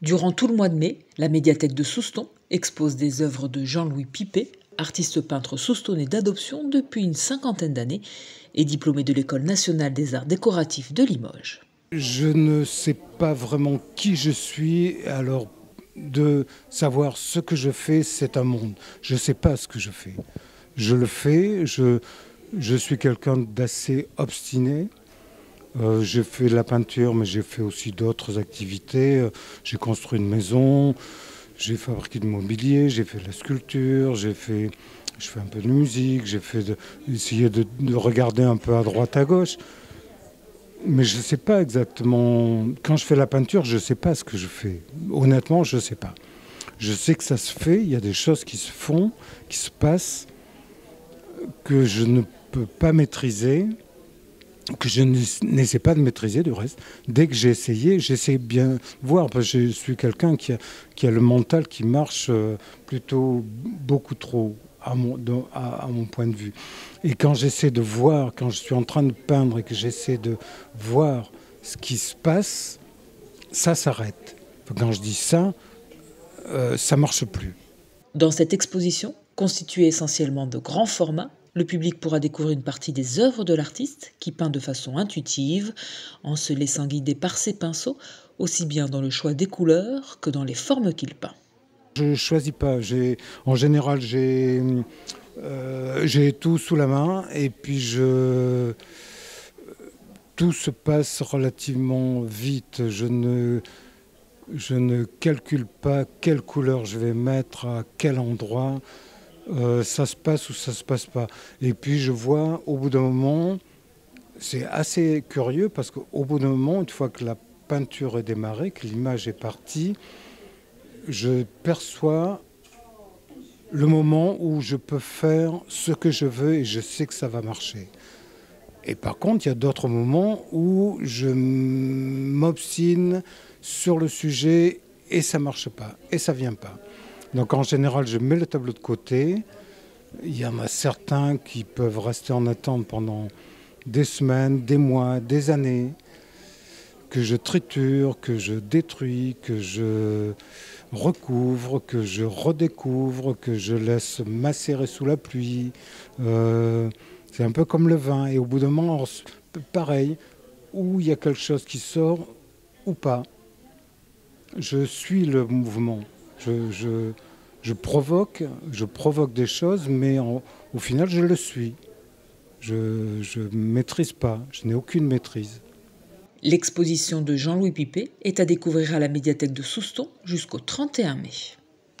Durant tout le mois de mai, la médiathèque de Souston expose des œuvres de Jean-Louis Pipé, artiste peintre soustonnais d'adoption depuis une cinquantaine d'années et diplômé de l'École nationale des arts décoratifs de Limoges. Je ne sais pas vraiment qui je suis, alors de savoir ce que je fais, c'est un monde. Je ne sais pas ce que je fais. Je le fais, je suis quelqu'un d'assez obstiné. J'ai fait de la peinture, mais j'ai fait aussi d'autres activités. J'ai construit une maison, j'ai fabriqué du mobilier, j'ai fait de la sculpture, je fais un peu de musique, essayé de regarder un peu à droite, à gauche. Mais je ne sais pas exactement. Quand je fais la peinture, je ne sais pas ce que je fais. Honnêtement, je ne sais pas. Je sais que ça se fait, il y a des choses qui se font, qui se passent, que je ne peux pas maîtriser, que je n'essaie pas de maîtriser du reste. Dès que j'ai essayé, j'essaie bien de voir, parce que je suis quelqu'un qui a le mental qui marche plutôt beaucoup trop à mon point de vue. Et quand j'essaie de voir, quand je suis en train de peindre et que j'essaie de voir ce qui se passe, ça s'arrête. Quand je dis ça, ça marche plus. Dans cette exposition, constituée essentiellement de grands formats, le public pourra découvrir une partie des œuvres de l'artiste qui peint de façon intuitive, en se laissant guider par ses pinceaux, aussi bien dans le choix des couleurs que dans les formes qu'il peint. Je ne choisis pas. En général, j'ai tout sous la main et puis tout se passe relativement vite. Je ne calcule pas quelle couleur je vais mettre à quel endroit. Ça se passe ou ça se passe pas. Et puis je vois au bout d'un moment, c'est assez curieux parce qu'au bout d'un moment, une fois que la peinture est démarrée, que l'image est partie, je perçois le moment où je peux faire ce que je veux et je sais que ça va marcher. Et par contre, il y a d'autres moments où je m'obstine sur le sujet et ça marche pas, et ça vient pas. Donc en général, je mets le tableau de côté. Il y en a certains qui peuvent rester en attente pendant des semaines, des mois, des années, que je triture, que je détruis, que je recouvre, que je redécouvre, que je laisse macérer sous la pluie. C'est un peu comme le vin. Et au bout d'un moment, pareil, où il y a quelque chose qui sort ou pas. Je suis le mouvement. Je provoque des choses, mais au final, je le suis. Je ne maîtrise pas, je n'ai aucune maîtrise. L'exposition de Jean-Louis Pipé est à découvrir à la médiathèque de Souston jusqu'au 31 mai.